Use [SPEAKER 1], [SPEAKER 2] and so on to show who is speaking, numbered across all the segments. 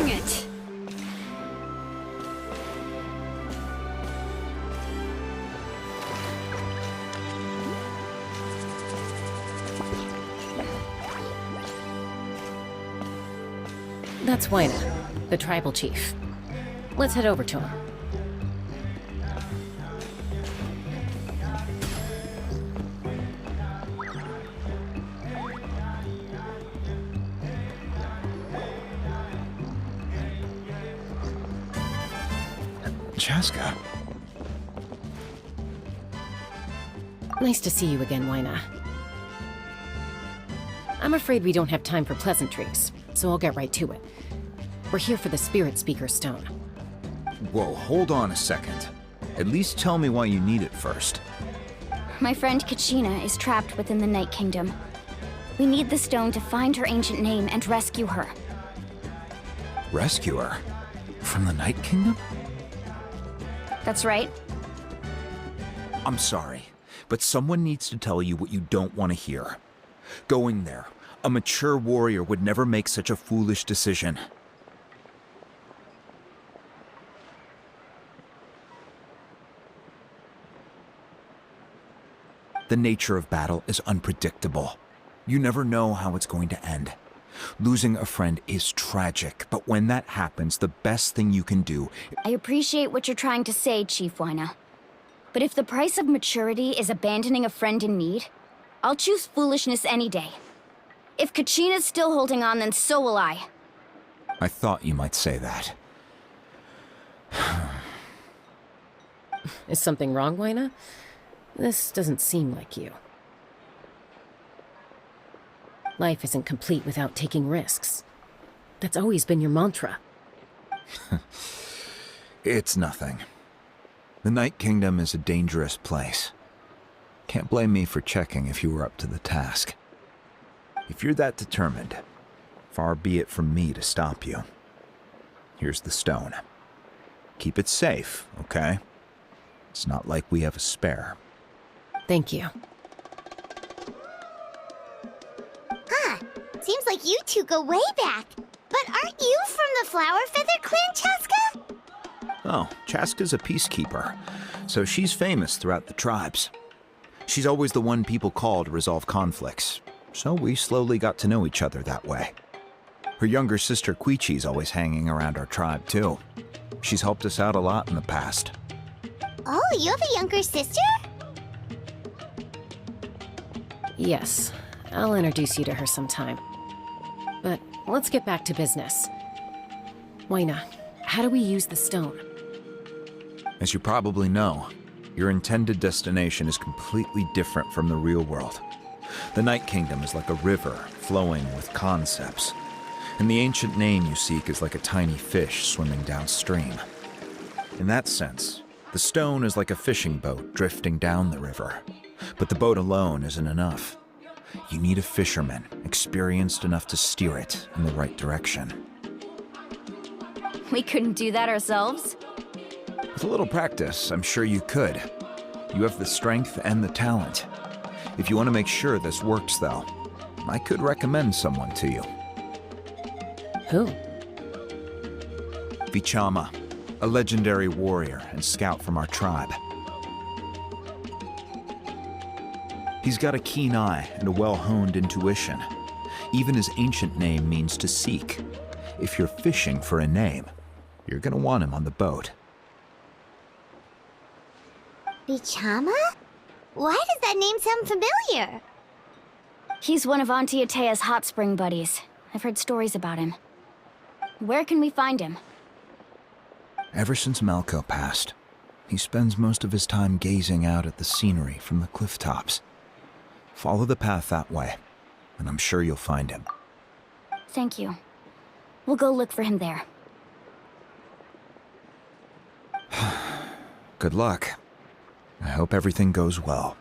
[SPEAKER 1] Bring it!
[SPEAKER 2] That's Wina, the tribal chief. Let's head over to him.
[SPEAKER 3] Chaska.
[SPEAKER 2] Nice to see you again, Wina. I'm afraid we don't have time for pleasantries, so I'll get right to it. We're here for the Spirit Speaker Stone.
[SPEAKER 3] Whoa, hold on a second. At least tell me why you need it first.
[SPEAKER 1] My friend Kachina is trapped within the Night Kingdom. We need the stone to find her ancient name and rescue her.
[SPEAKER 3] Rescue her? From the Night Kingdom?
[SPEAKER 1] That's right.
[SPEAKER 3] I'm sorry, but someone needs to tell you what you don't want to hear. Going there, a mature warrior would never make such a foolish decision. The nature of battle is unpredictable. You never know how it's going to end. Losing a friend is tragic, but when that happens, the best thing you can do...
[SPEAKER 1] I appreciate what you're trying to say, Chief Wina. But if the price of maturity is abandoning a friend in need, I'll choose foolishness any day. If Kachina's still holding on, then so will I.
[SPEAKER 3] I thought you might say that.
[SPEAKER 2] Is something wrong, Wina? This doesn't seem like you. Life isn't complete without taking risks. That's always been your mantra.
[SPEAKER 3] It's nothing. The Night Kingdom is a dangerous place. Can't blame me for checking if you were up to the task. If you're that determined, far be it from me to stop you. Here's the stone. Keep it safe, okay? It's not like we have a spare.
[SPEAKER 2] Thank you.
[SPEAKER 4] Huh. Seems like you two go way back. But aren't you from the Flower Feather Clan, Chaska?
[SPEAKER 3] Oh, Chaska's a peacekeeper, so she's famous throughout the tribes. She's always the one people call to resolve conflicts, so we slowly got to know each other that way. Her younger sister Quichi's always hanging around our tribe, too. She's helped us out a lot in the past.
[SPEAKER 4] Oh, you have a younger sister?
[SPEAKER 2] Yes, I'll introduce you to her sometime. But let's get back to business. Wina, how do we use the stone?
[SPEAKER 3] As you probably know, your intended destination is completely different from the real world. The Night Kingdom is like a river flowing with concepts, and the ancient name you seek is like a tiny fish swimming downstream. In that sense, the stone is like a fishing boat drifting down the river, but the boat alone isn't enough. You need a fisherman experienced enough to steer it in the right direction.
[SPEAKER 1] We couldn't do that ourselves?
[SPEAKER 3] With a little practice, I'm sure you could. You have the strength and the talent. If you want to make sure this works, though, I could recommend someone to you.
[SPEAKER 2] Who?
[SPEAKER 3] Vichama, a legendary warrior and scout from our tribe. He's got a keen eye and a well-honed intuition. Even his ancient name means to seek. If you're fishing for a name, you're gonna want him on the boat.
[SPEAKER 4] Bichama? Why does that name sound familiar?
[SPEAKER 1] He's one of Auntie Atea's hot spring buddies. I've heard stories about him. Where can we find him?
[SPEAKER 3] Ever since Malco passed, he spends most of his time gazing out at the scenery from the cliff tops. Follow the path that way, and I'm sure you'll find him.
[SPEAKER 1] Thank you. We'll go look for him there.
[SPEAKER 3] Good luck. I hope everything goes well.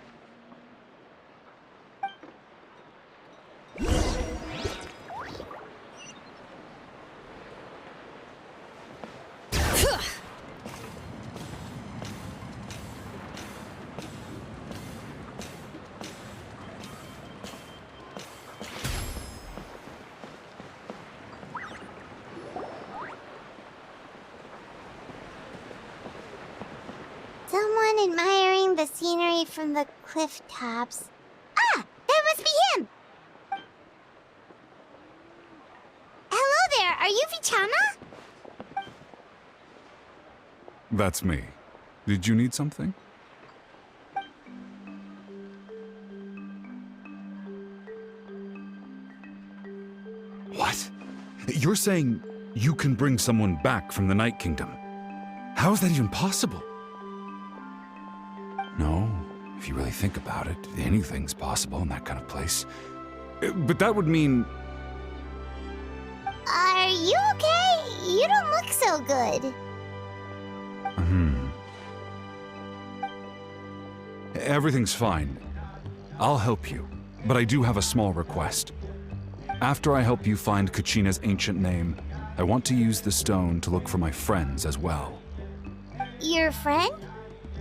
[SPEAKER 4] someone admiring the scenery from the cliff tops. Ah, that must be him! Hello there, are you Vichama?
[SPEAKER 5] That's me. Did you need something? What? You're saying you can bring someone back from the Night Kingdom? How is that even possible? No, if you really think about it, anything's possible in that kind of place. But that would mean...
[SPEAKER 4] Are you okay? You don't look so good.
[SPEAKER 5] Everything's fine. I'll help you, but I do have a small request. After I help you find Kachina's ancient name, I want to use the stone to look for my friends as well.
[SPEAKER 4] Your friend?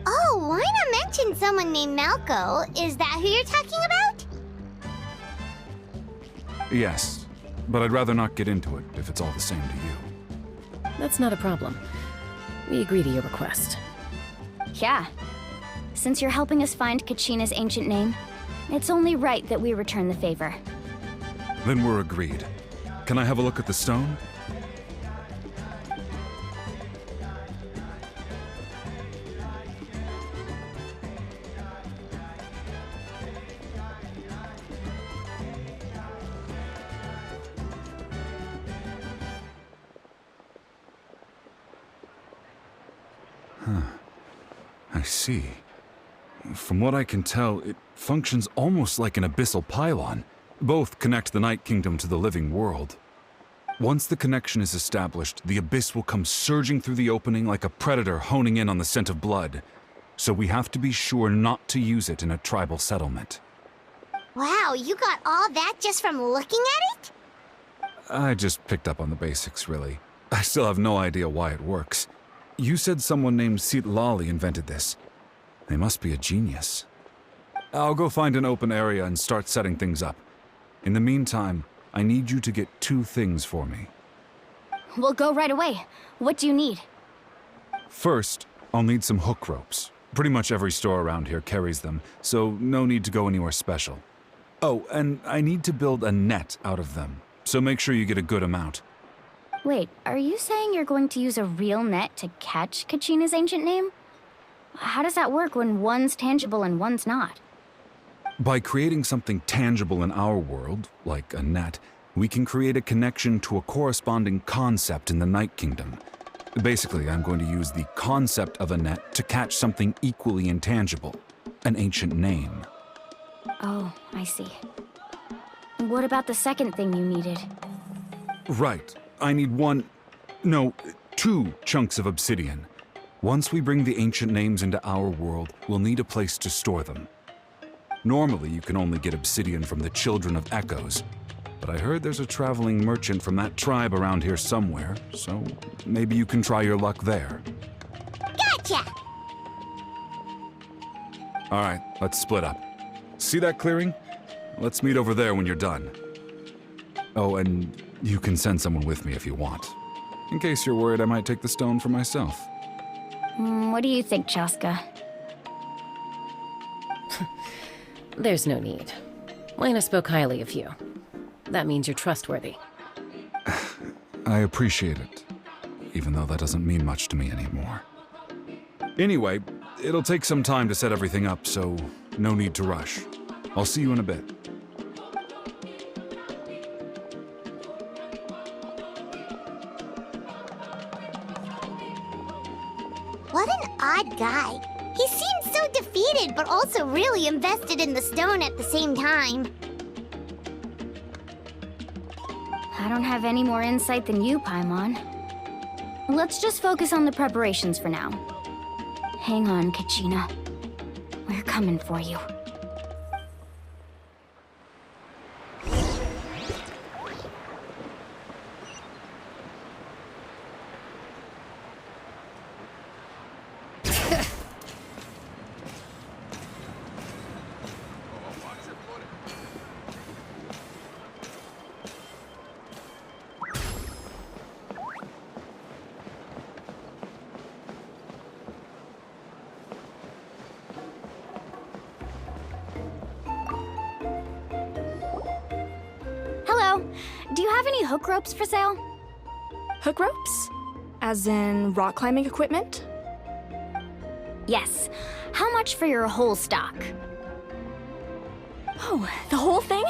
[SPEAKER 4] Oh, why not mention someone named Malco? Is that who you're talking about?
[SPEAKER 5] Yes, but I'd rather not get into it if it's all the same to you.
[SPEAKER 2] That's not a problem. We agree to your request.
[SPEAKER 1] Yeah. Since you're helping us find Kachina's ancient name, it's only right that we return the favor.
[SPEAKER 5] Then we're agreed. Can I have a look at the stone? I see. From what I can tell, it functions almost like an abyssal pylon. Both connect the Night Kingdom to the living world. Once the connection is established, the abyss will come surging through the opening like a predator honing in on the scent of blood. So we have to be sure not to use it in a tribal settlement.
[SPEAKER 4] Wow, you got all that just from looking at it?
[SPEAKER 5] I just picked up on the basics, really. I still have no idea why it works. You said someone named Sitlali invented this. They must be a genius. I'll go find an open area and start setting things up. In the meantime, I need you to get 2 things for me.
[SPEAKER 1] We'll go right away. What do you need?
[SPEAKER 5] First, I'll need some hook ropes. Pretty much every store around here carries them, so no need to go anywhere special. Oh, and I need to build a net out of them, so make sure you get a good amount.
[SPEAKER 1] Wait, are you saying you're going to use a real net to catch Kachina's ancient name? How does that work when one's tangible and one's not?
[SPEAKER 5] By creating something tangible in our world, like a net, we can create a connection to a corresponding concept in the Night Kingdom. Basically, I'm going to use the concept of a net to catch something equally intangible, an ancient name.
[SPEAKER 1] Oh, I see. What about the second thing you needed?
[SPEAKER 5] Right. I need 2 chunks of obsidian. Once we bring the ancient names into our world, we'll need a place to store them. Normally, you can only get obsidian from the Children of Echoes, but I heard there's a traveling merchant from that tribe around here somewhere, so maybe you can try your luck there.
[SPEAKER 4] Gotcha!
[SPEAKER 5] Alright, let's split up. See that clearing? Let's meet over there when you're done. Oh, and you can send someone with me if you want. In case you're worried I might take the stone for myself.
[SPEAKER 1] What do you think, Chaska?
[SPEAKER 2] There's no need. Lena spoke highly of you. That means you're trustworthy.
[SPEAKER 5] I appreciate it, even though that doesn't mean much to me anymore. Anyway, it'll take some time to set everything up, so no need to rush. I'll see you in a bit.
[SPEAKER 4] What an odd guy. He seems so defeated, but also really invested in the stone at the same time.
[SPEAKER 1] I don't have any more insight than you, Paimon. Let's just focus on the preparations for now. Hang on, Kachina. We're coming for you. Do you have any hook ropes for sale?
[SPEAKER 6] Hook ropes? As in rock climbing equipment?
[SPEAKER 1] Yes. How much for your whole stock?
[SPEAKER 6] Oh, the whole thing?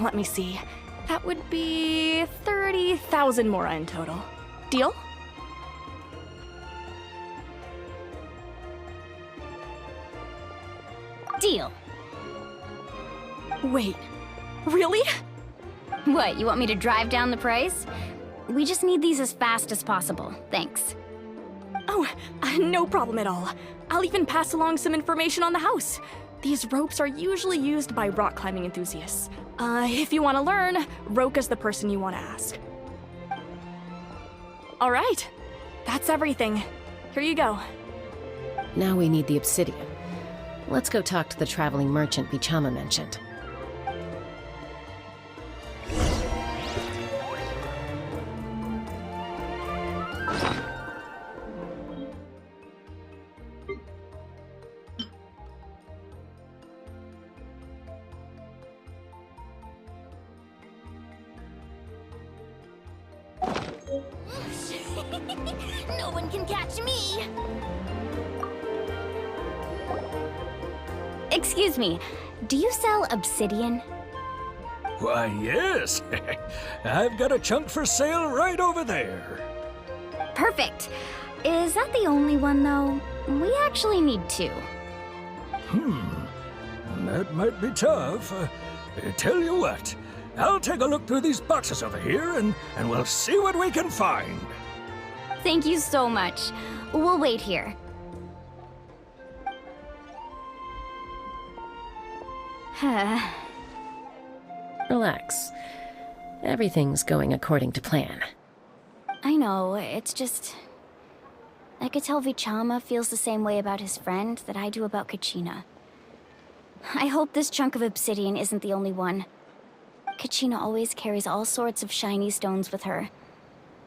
[SPEAKER 6] Let me see. That would be 30,000 mora in total. Deal?
[SPEAKER 1] Deal.
[SPEAKER 6] Wait, really?
[SPEAKER 1] What, you want me to drive down the price? We just need these as fast as possible. Thanks.
[SPEAKER 6] Oh, no problem at all. I'll even pass along some information on the house. These ropes are usually used by rock climbing enthusiasts. If you want to learn, Roka's the person you want to ask. All right, that's everything. Here you go.
[SPEAKER 2] Now we need the obsidian. Let's go talk to the traveling merchant Bichama mentioned.
[SPEAKER 1] No one can catch me! Excuse me, do you sell obsidian?
[SPEAKER 7] Why, yes. I've got a chunk for sale right over there.
[SPEAKER 1] Perfect. Is that the only one, though? We actually need two.
[SPEAKER 7] That might be tough. Tell you what, I'll take a look through these boxes over here and we'll see what we can find.
[SPEAKER 1] Thank you so much. We'll wait here.
[SPEAKER 2] Relax. Everything's going according to plan.
[SPEAKER 1] I know, it's just... I could tell Vichama feels the same way about his friend that I do about Kachina. I hope this chunk of obsidian isn't the only one. Kachina always carries all sorts of shiny stones with her.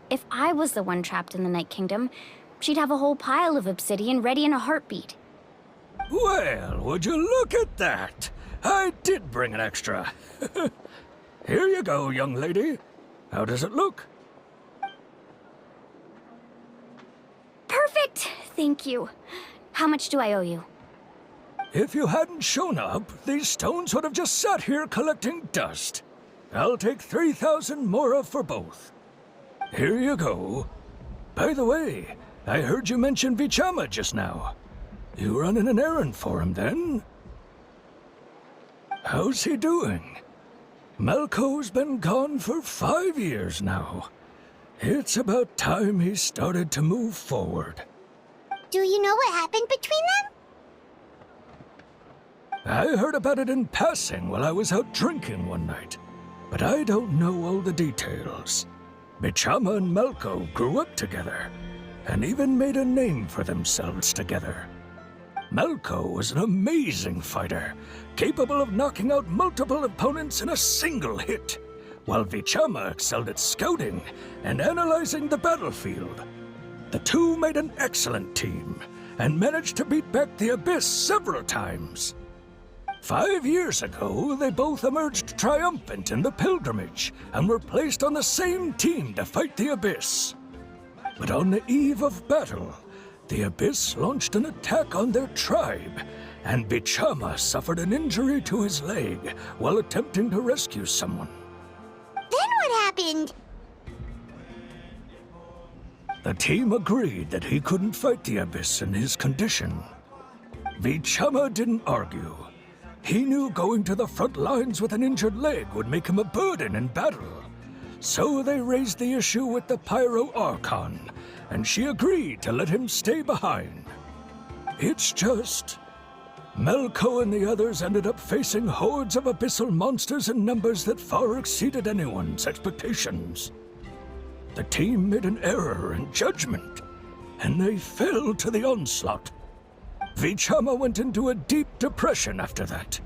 [SPEAKER 1] If I was the one trapped in the Night Kingdom, she'd have a whole pile of obsidian ready in a heartbeat.
[SPEAKER 7] Well, would you look at that? I did bring an extra. Here you go, young lady. How does it look?
[SPEAKER 1] Perfect! Thank you. How much do I owe you?
[SPEAKER 7] If you hadn't shown up, these stones would have just sat here collecting dust. I'll take 3,000 mora for both. Here you go. By the way, I heard you mention Vichama just now. You running an errand for him, then? How's he doing? Malco's been gone for 5 years now. It's about time he started to move forward.
[SPEAKER 4] Do you know what happened between them?
[SPEAKER 7] I heard about it in passing while I was out drinking one night, but I don't know all the details. Bichama and Malco grew up together, and even made a name for themselves together. Malco was an amazing fighter, capable of knocking out multiple opponents in a single hit, while Vichama excelled at scouting and analyzing the battlefield. The two made an excellent team, and managed to beat back the Abyss several times. 5 years ago, they both emerged triumphant in the pilgrimage and were placed on the same team to fight the Abyss. But on the eve of battle, the Abyss launched an attack on their tribe, and Bichama suffered an injury to his leg while attempting to rescue someone.
[SPEAKER 4] Then what happened?
[SPEAKER 7] The team agreed that he couldn't fight the Abyss in his condition. Vichama didn't argue. He knew going to the front lines with an injured leg would make him a burden in battle. So they raised the issue with the Pyro Archon, and she agreed to let him stay behind. It's just... Malco and the others ended up facing hordes of abyssal monsters in numbers that far exceeded anyone's expectations. The team made an error in judgment, and they fell to the onslaught. Vichama went into a deep depression after that.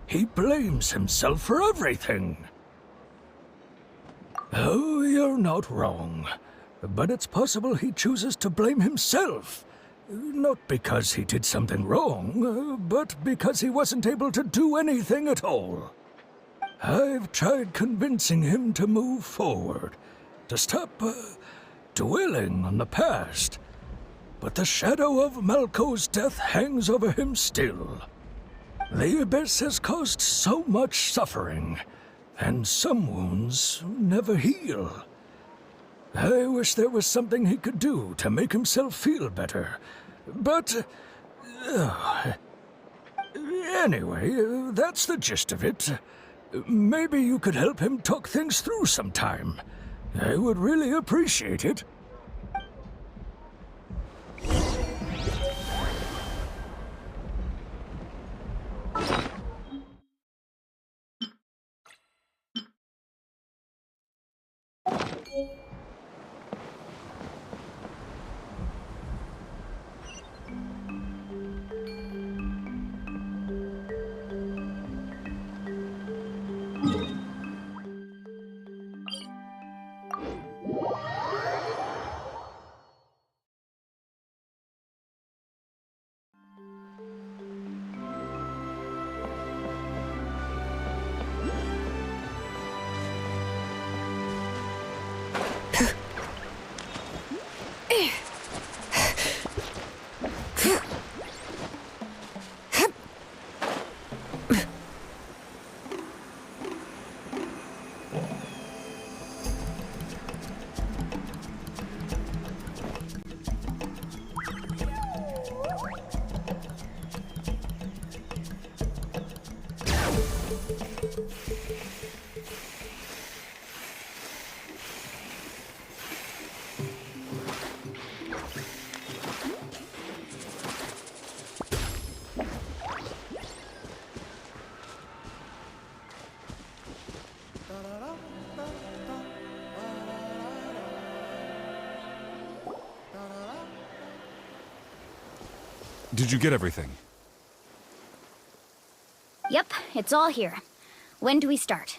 [SPEAKER 7] He blames himself for everything. Oh, you're not wrong. But it's possible he chooses to blame himself. Not because he did something wrong, but because he wasn't able to do anything at all. I've tried convincing him to move forward, to stop dwelling on the past. But the shadow of Malco's death hangs over him still. The Abyss has caused so much suffering, and some wounds never heal. I wish there was something he could do to make himself feel better. But... anyway, that's the gist of it. Maybe you could help him talk things through sometime. I would really appreciate it.
[SPEAKER 5] Did you get everything?
[SPEAKER 1] Yep, it's all here. When do we start?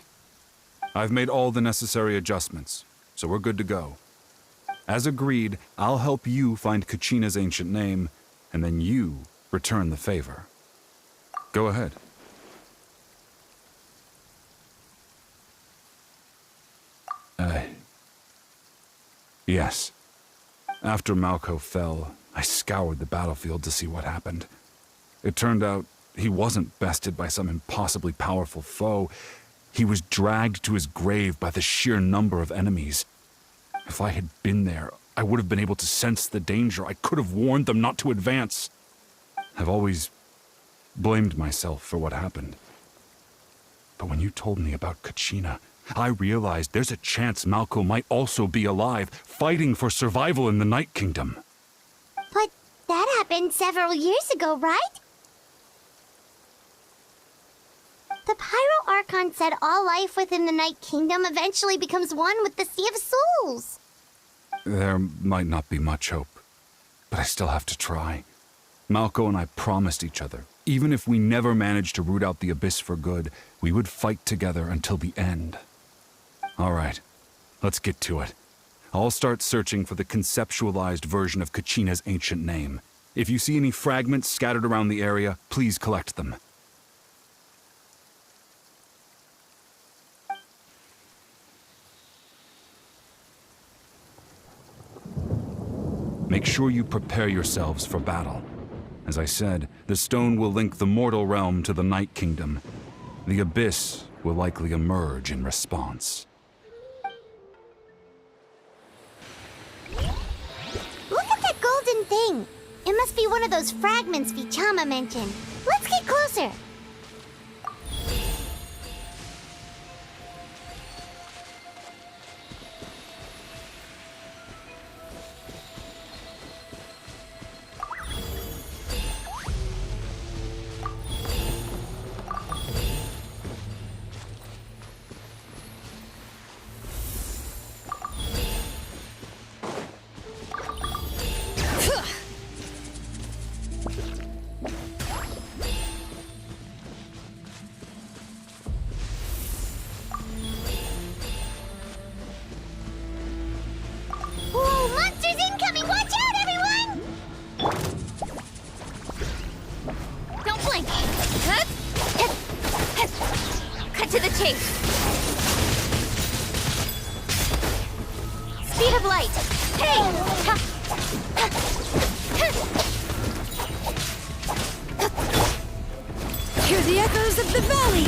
[SPEAKER 5] I've made all the necessary adjustments, so we're good to go. As agreed, I'll help you find Kachina's ancient name, and then you return the favor. Go ahead. Yes. After Malco fell, I scoured the battlefield to see what happened. It turned out he wasn't bested by some impossibly powerful foe. He was dragged to his grave by the sheer number of enemies. If I had been there, I would have been able to sense the danger. I could have warned them not to advance. I've always blamed myself for what happened. But when you told me about Kachina, I realized there's a chance Malco might also be alive, fighting for survival in the Night Kingdom.
[SPEAKER 4] But that happened several years ago, right? The Pyro Archon said all life within the Night Kingdom eventually becomes one with the Sea of Souls.
[SPEAKER 5] There might not be much hope, but I still have to try. Malco and I promised each other, even if we never managed to root out the Abyss for good, we would fight together until the end. All right, let's get to it. I'll start searching for the conceptualized version of Kachina's ancient name. If you see any fragments scattered around the area, please collect them. Make sure you prepare yourselves for battle. As I said, the stone will link the mortal realm to the Night Kingdom. The Abyss will likely emerge in response.
[SPEAKER 4] Look at that golden thing! It must be one of those fragments Vichama mentioned. Let's get closer!
[SPEAKER 2] Hear the echoes of the valley!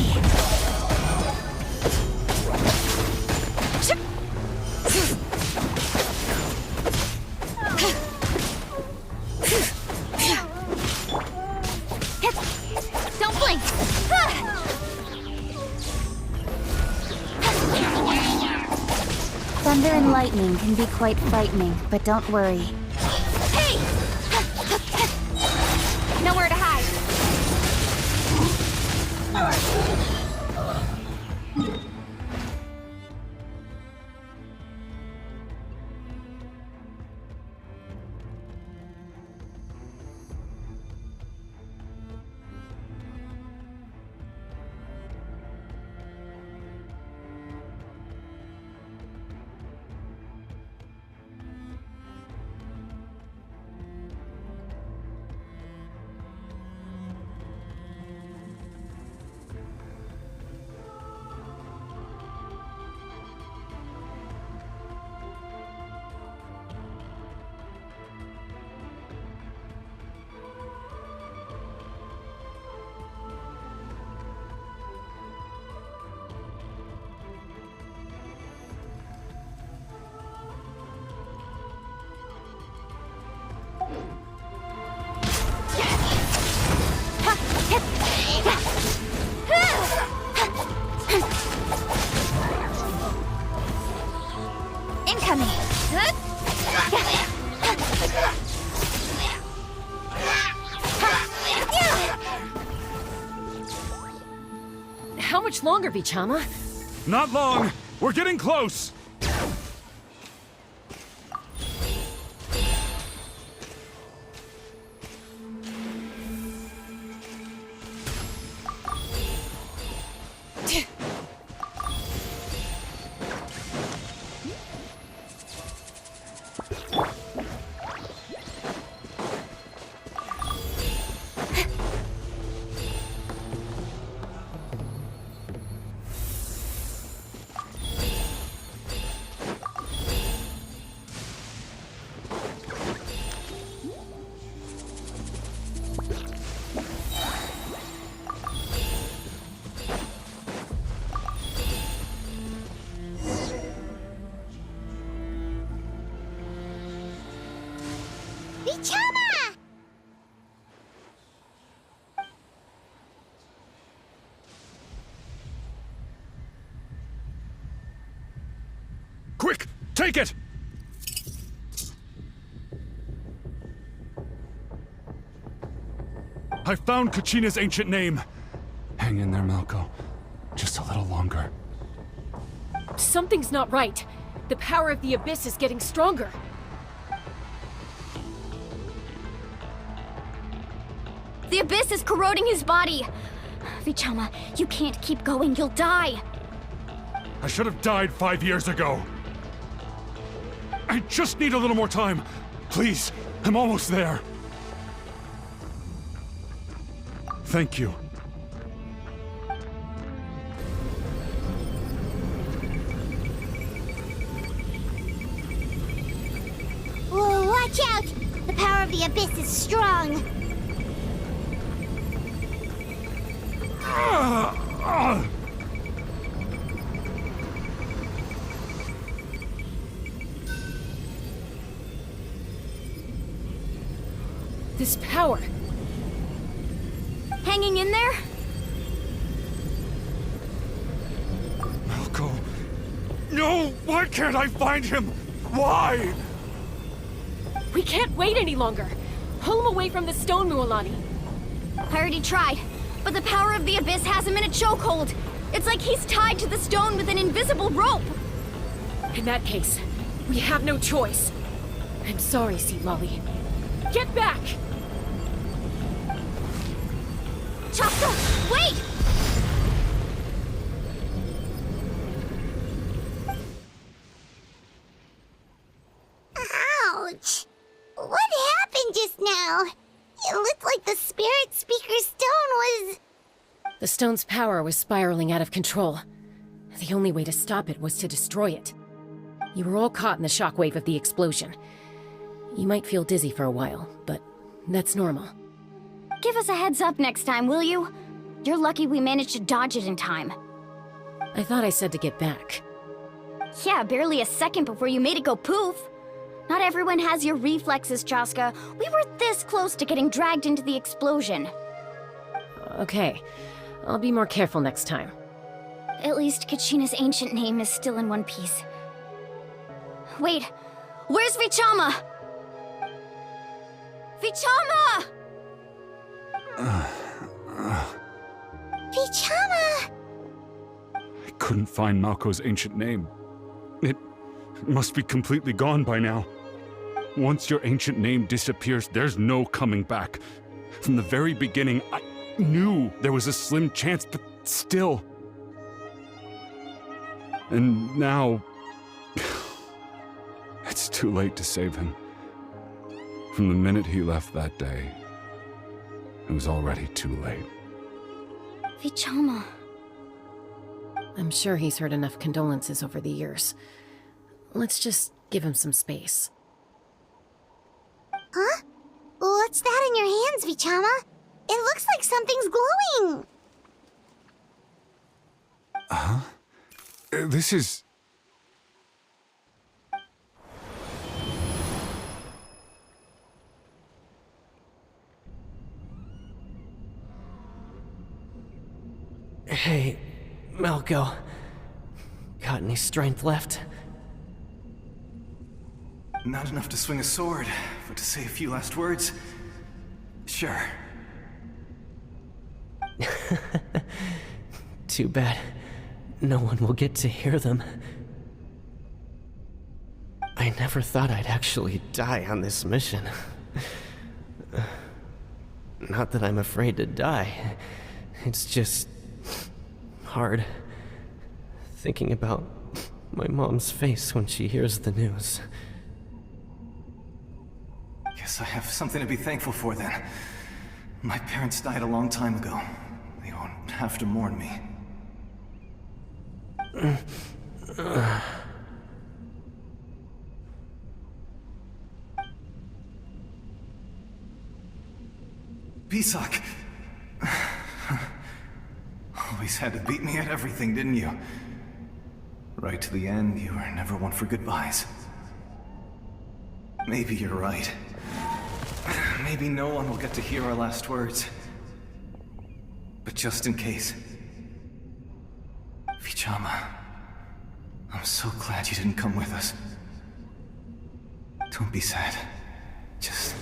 [SPEAKER 1] Don't blink! Thunder and lightning can be quite frightening, but don't worry. Hey! Nowhere to hide. Incoming!
[SPEAKER 2] How much longer, Vichama?
[SPEAKER 5] Not long! We're getting close!
[SPEAKER 4] Vichama!
[SPEAKER 5] Quick! Take it! I found Kachina's ancient name. Hang in there, Malco. Just a little longer.
[SPEAKER 2] Something's not right. The power of the Abyss is getting stronger.
[SPEAKER 1] The Abyss is corroding his body! Vichama, you can't keep going, you'll die!
[SPEAKER 5] I should have died 5 years ago. I just need a little more time. Please, I'm almost there. Thank you.
[SPEAKER 4] Whoa, watch out! The power of the Abyss is strong.
[SPEAKER 2] This power.
[SPEAKER 1] Hanging in there?
[SPEAKER 5] Malco. No! Why can't I find him? Why?
[SPEAKER 2] We can't wait any longer. Pull him away from the stone, Mualani.
[SPEAKER 1] I already tried, but the power of the Abyss has him in a chokehold. It's like he's tied to the stone with an invisible rope.
[SPEAKER 2] In that case, we have no choice. I'm sorry, Sea Lolly. Get back!
[SPEAKER 1] Chaska, wait!
[SPEAKER 4] Ouch! What happened just now? It looked like the Spirit Speaker's stone was...
[SPEAKER 2] The stone's power was spiraling out of control. The only way to stop it was to destroy it. You were all caught in the shockwave of the explosion. You might feel dizzy for a while, but that's normal.
[SPEAKER 1] Give us a heads up next time, will you? You're lucky we managed to dodge it in time.
[SPEAKER 2] I thought I said to get back.
[SPEAKER 1] Yeah, barely a second before you made it go poof. Not everyone has your reflexes, Chaska. We were this close to getting dragged into the explosion.
[SPEAKER 2] Okay, I'll be more careful next time.
[SPEAKER 1] At least Kachina's ancient name is still in one piece. Wait, where's Vichama? Vichama!
[SPEAKER 4] Vichama!
[SPEAKER 5] I couldn't find Malko's ancient name. It must be completely gone by now. Once your ancient name disappears, there's no coming back. From the very beginning, I knew there was a slim chance, but still. And now... it's too late to save him. From the minute he left that day, it was already too late.
[SPEAKER 1] Vichama.
[SPEAKER 2] I'm sure he's heard enough condolences over the years. Let's just give him some space.
[SPEAKER 4] Huh? What's that in your hands, Vichama? It looks like something's glowing!
[SPEAKER 5] This is...
[SPEAKER 8] Hey, Malko. Got any strength left?
[SPEAKER 9] Not enough to swing a sword, but to say a few last words? Sure.
[SPEAKER 8] Too bad. No one will get to hear them. I never thought I'd actually die on this mission. Not that I'm afraid to die. It's just... hard. Thinking about my mom's face when she hears the news.
[SPEAKER 9] Guess I have something to be thankful for then. My parents died a long time ago. They won't have to mourn me. Pisak! Always had to beat me at everything, didn't you? Right to the end, you were never one for goodbyes. Maybe you're right. Maybe no one will get to hear our last words. But just in case... Vichama, I'm so glad you didn't come with us. Don't be sad. Just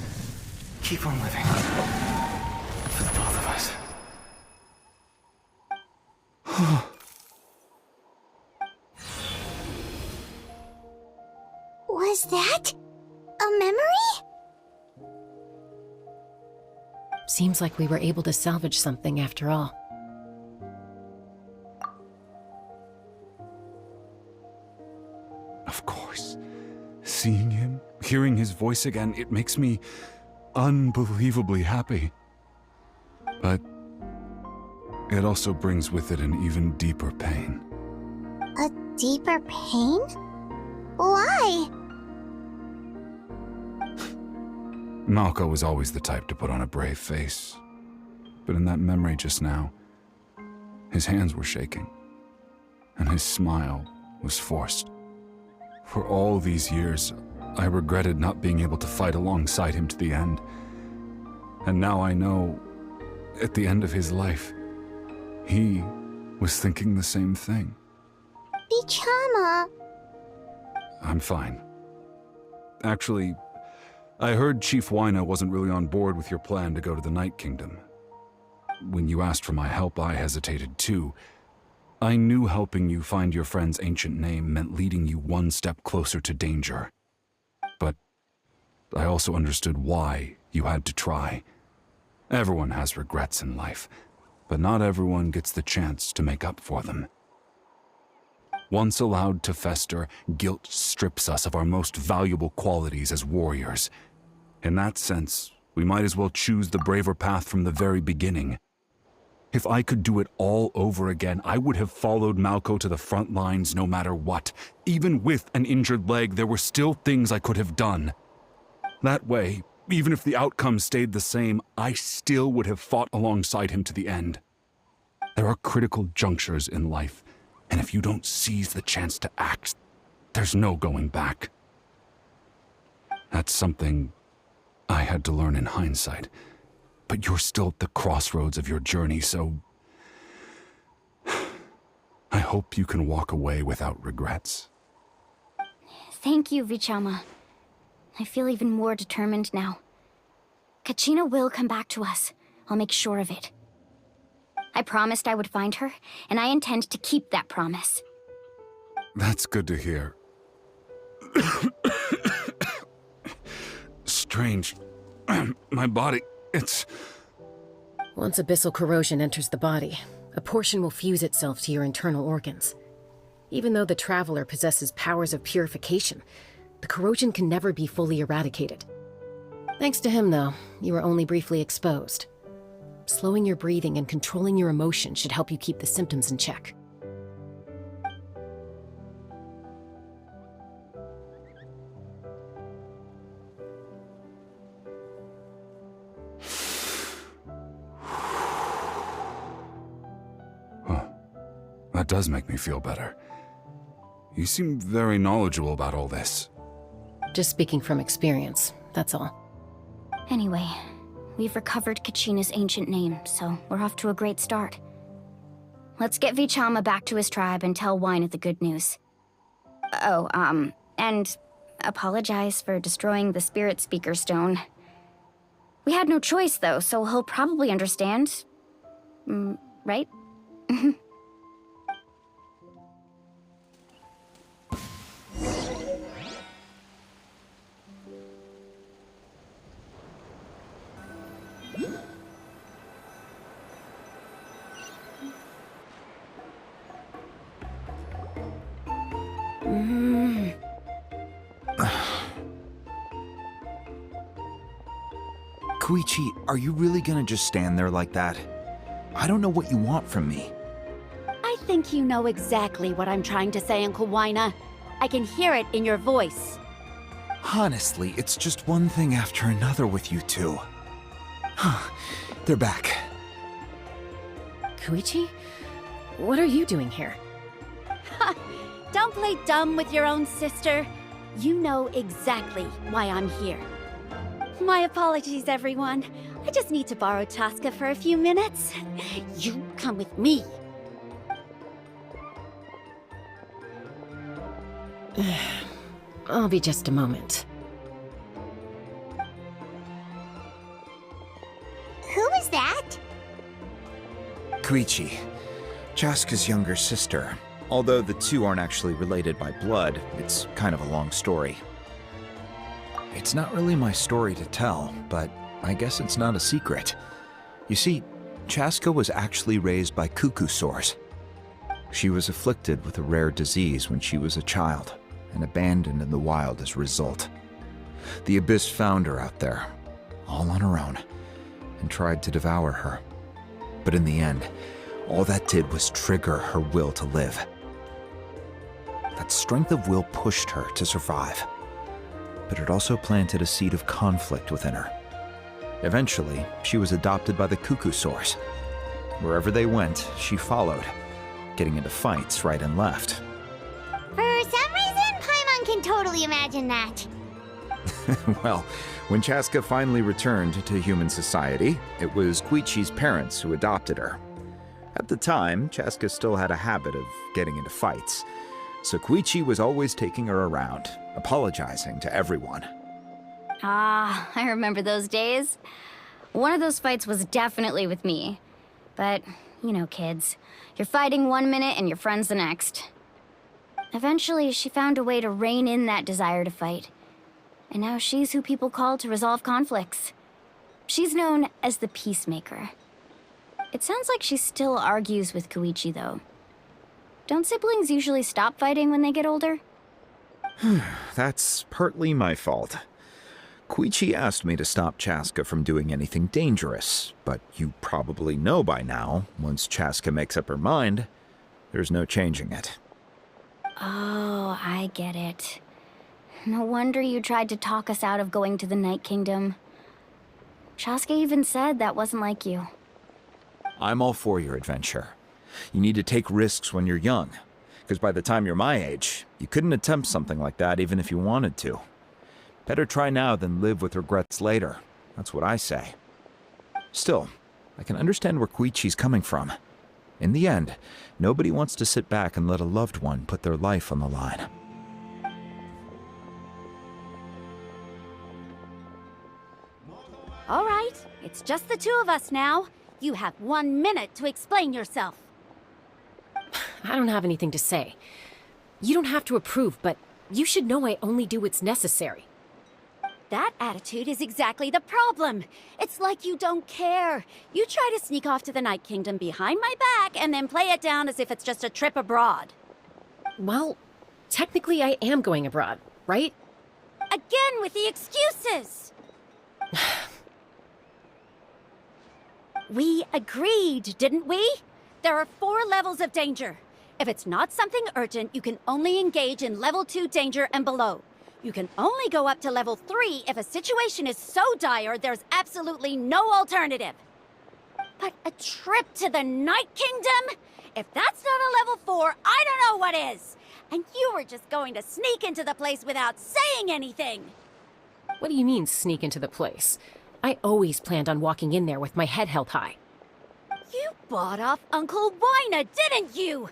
[SPEAKER 9] keep on living. For the both of us.
[SPEAKER 4] Was that... a memory?
[SPEAKER 2] Seems like we were able to salvage something after all.
[SPEAKER 5] Of course. Seeing him, hearing his voice again, it makes me unbelievably happy. But it also brings with it an even deeper pain.
[SPEAKER 4] A deeper pain? Why?
[SPEAKER 5] Malko was always the type to put on a brave face. But in that memory just now, his hands were shaking, and his smile was forced. For all these years, I regretted not being able to fight alongside him to the end. And now I know, at the end of his life, he was thinking the same thing.
[SPEAKER 4] Vichama.
[SPEAKER 5] I'm fine. Actually, I heard Chief Wyna wasn't really on board with your plan to go to the Night Kingdom. When you asked for my help, I hesitated too. I knew helping you find your friend's ancient name meant leading you one step closer to danger. But I also understood why you had to try. Everyone has regrets in life, but not everyone gets the chance to make up for them. Once allowed to fester, guilt strips us of our most valuable qualities as warriors. In that sense, we might as well choose the braver path from the very beginning. If I could do it all over again, I would have followed Malco to the front lines no matter what. Even with an injured leg, there were still things I could have done. That way, even if the outcome stayed the same, I still would have fought alongside him to the end. There are critical junctures in life, and if you don't seize the chance to act, there's no going back. That's something I had to learn in hindsight. But you're still at the crossroads of your journey, so I hope you can walk away without regrets.
[SPEAKER 1] Thank you, Vichama. I feel even more determined now. Kachina will come back to us. I'll make sure of it. I promised I would find her, and I intend to keep that promise.
[SPEAKER 5] That's good to hear. Strange. My body, it's...
[SPEAKER 2] Once abyssal corrosion enters the body, a portion will fuse itself to your internal organs. Even though the Traveler possesses powers of purification, the corrosion can never be fully eradicated. Thanks to him, though, you were only briefly exposed. Slowing your breathing and controlling your emotions should help you keep the symptoms in check.
[SPEAKER 5] That does make me feel better. You seem very knowledgeable about all this.
[SPEAKER 2] Just speaking from experience, that's all.
[SPEAKER 1] Anyway, we've recovered Kachina's ancient name, so we're off to a great start. Let's get Vichama back to his tribe and tell Wina the good news. Oh, and apologize for destroying the Spirit Speaker Stone. We had no choice, though, so he'll probably understand. Right?
[SPEAKER 3] Koichi, are you really gonna just stand there like that? I don't know what you want from me.
[SPEAKER 10] I think you know exactly what I'm trying to say, Uncle Wina. I can hear it in your voice.
[SPEAKER 3] Honestly, it's just one thing after another with you two. They're back.
[SPEAKER 2] Koichi? What are you doing here?
[SPEAKER 10] Don't play dumb with your own sister. You know exactly why I'm here. My apologies, everyone. I just need to borrow Chaska for a few minutes. You come with me.
[SPEAKER 2] I'll be just a moment.
[SPEAKER 4] Who is that?
[SPEAKER 3] Koichi, Chaska's younger sister. Although the two aren't actually related by blood, it's kind of a long story. It's not really my story to tell, but I guess it's not a secret. You see, Chaska was actually raised by cuckoo sores. She was afflicted with a rare disease when she was a child, and abandoned in the wild as a result. The Abyss found her out there, all on her own, and tried to devour her. But in the end, all that did was trigger her will to live. That strength of will pushed her to survive, but it also planted a seed of conflict within her. Eventually, she was adopted by the cuckoo sores. Wherever they went, she followed, getting into fights right and left.
[SPEAKER 4] For some reason, Paimon can totally imagine that.
[SPEAKER 3] Well, when Chaska finally returned to human society, it was Koichi's parents who adopted her. At the time, Chaska still had a habit of getting into fights, so Koichi was always taking her around, apologizing to everyone.
[SPEAKER 1] Ah, I remember those days. One of those fights was definitely with me. But, you know, kids. You're fighting one minute and your friend's the next. Eventually, she found a way to rein in that desire to fight. And now she's who people call to resolve conflicts. She's known as the Peacemaker. It sounds like she still argues with Koichi, though. Don't siblings usually stop fighting when they get older?
[SPEAKER 3] That's partly my fault. Koichi asked me to stop Chaska from doing anything dangerous, but you probably know by now, once Chaska makes up her mind, there's no changing it.
[SPEAKER 1] Oh, I get it. No wonder you tried to talk us out of going to the Night Kingdom. Chaska even said that wasn't like you.
[SPEAKER 3] I'm all for your adventure. You need to take risks when you're young, because by the time you're my age, you couldn't attempt something like that even if you wanted to. Better try now than live with regrets later. That's what I say. Still, I can understand where Koichi's coming from. In the end, nobody wants to sit back and let a loved one put their life on the line.
[SPEAKER 10] All right, it's just the two of us now. You have 1 minute to explain yourself.
[SPEAKER 2] I don't have anything to say. You don't have to approve, but you should know I only do what's necessary.
[SPEAKER 10] That attitude is exactly the problem. It's like you don't care. You try to sneak off to the Night Kingdom behind my back and then play it down as if it's just a trip abroad.
[SPEAKER 2] Well, technically I am going abroad, right?
[SPEAKER 10] Again with the excuses! We agreed, didn't we? There are 4 levels of danger. If it's not something urgent, you can only engage in level 2 danger and below. You can only go up to level 3 if a situation is so dire there's absolutely no alternative. But a trip to the Night Kingdom? If that's not a level 4, I don't know what is. And you were just going to sneak into the place without saying anything.
[SPEAKER 2] What do you mean, sneak into the place? I always planned on walking in there with my head held high.
[SPEAKER 10] You bought off Uncle Wina, didn't you?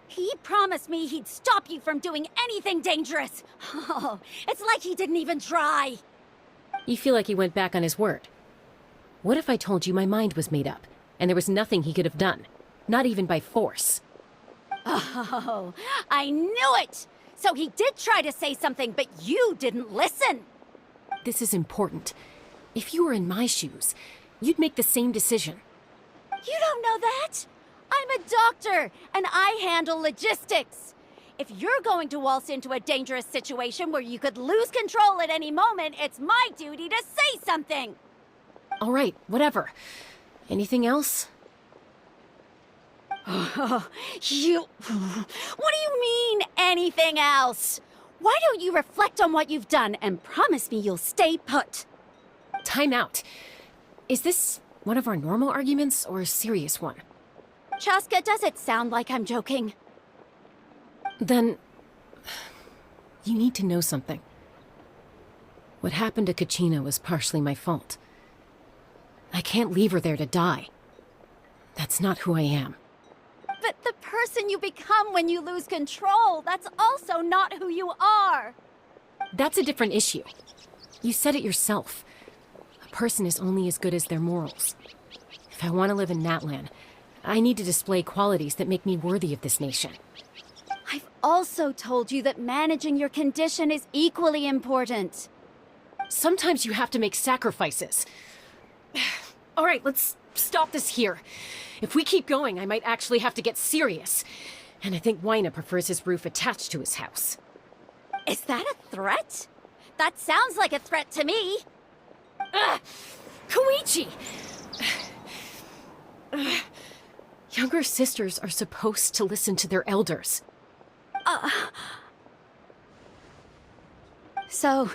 [SPEAKER 10] He promised me he'd stop you from doing anything dangerous. Oh, it's like he didn't even try.
[SPEAKER 2] You feel like he went back on his word. What if I told you my mind was made up, and there was nothing he could have done? Not even by force.
[SPEAKER 10] Oh, I knew it! So he did try to say something, but you didn't listen.
[SPEAKER 2] This is important. If you were in my shoes, you'd make the same decision.
[SPEAKER 10] You don't know that? I'm a doctor, and I handle logistics. If you're going to waltz into a dangerous situation where you could lose control at any moment, it's my duty to say something.
[SPEAKER 2] All right, whatever. Anything else?
[SPEAKER 10] What do you mean, anything else? Why don't you reflect on what you've done and promise me you'll stay put?
[SPEAKER 2] Time out. Is this one of our normal arguments or a serious one?
[SPEAKER 10] Chaska, does it sound like I'm joking?
[SPEAKER 2] Then, you need to know something. What happened to Kachina was partially my fault. I can't leave her there to die. That's not who I am.
[SPEAKER 10] But the person you become when you lose control, that's also not who you are.
[SPEAKER 2] That's a different issue. You said it yourself. A person is only as good as their morals. If I want to live in Natlan, I need to display qualities that make me worthy of this nation.
[SPEAKER 10] I've also told you that managing your condition is equally important.
[SPEAKER 2] Sometimes you have to make sacrifices. All right, let's stop this here. If we keep going, I might actually have to get serious. And I think Wina prefers his roof attached to his house.
[SPEAKER 10] Is that a threat? That sounds like a threat to me.
[SPEAKER 2] Koichi! Younger sisters are supposed to listen to their elders.
[SPEAKER 10] So,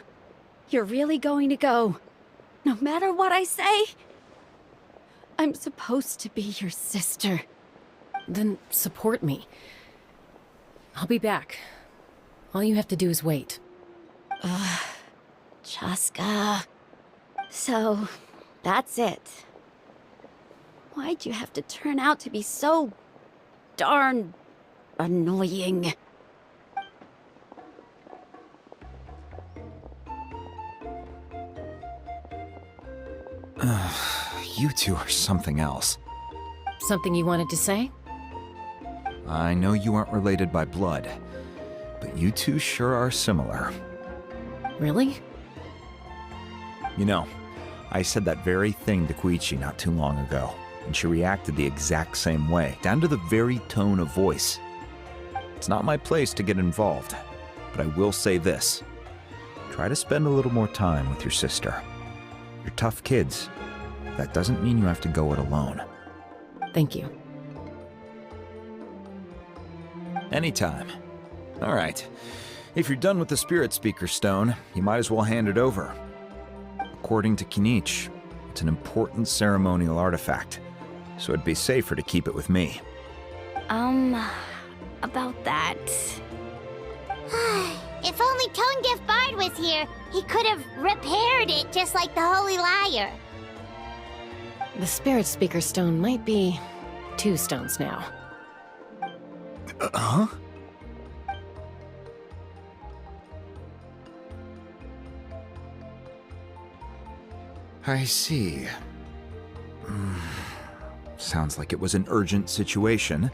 [SPEAKER 10] you're really going to go, no matter what I say? I'm supposed to be your sister.
[SPEAKER 2] Then support me. I'll be back. All you have to do is wait.
[SPEAKER 10] Chaska. So, that's it. Why'd you have to turn out to be so darn annoying?
[SPEAKER 3] You two are something else.
[SPEAKER 2] Something you wanted to say?
[SPEAKER 3] I know you aren't related by blood, but you two sure are similar.
[SPEAKER 2] Really?
[SPEAKER 3] You know, I said that very thing to Koichi not too long ago, and she reacted the exact same way, down to the very tone of voice. It's not my place to get involved, but I will say this. try to spend a little more time with your sister. You're tough kids. That doesn't mean you have to go it alone.
[SPEAKER 2] Thank you.
[SPEAKER 3] Anytime. All right. If you're done with the Spirit Speaker Stone, you might as well hand it over. According to Kinich, it's an important ceremonial artifact, so it'd be safer to keep it with me.
[SPEAKER 1] About that...
[SPEAKER 4] If only Tone-Deaf Bard was here, he could have repaired it just like the Holy Liar.
[SPEAKER 2] The Spirit Speaker Stone might be 2 stones now.
[SPEAKER 3] Huh? I see. Sounds like it was an urgent situation.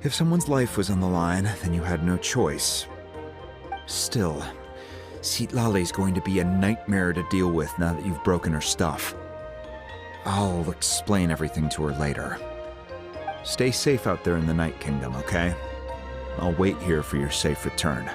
[SPEAKER 3] If someone's life was on the line, then you had no choice. Still, Citlali's going to be a nightmare to deal with now that you've broken her stuff. I'll explain everything to her later. Stay safe out there in the Night Kingdom, okay? I'll wait here for your safe return.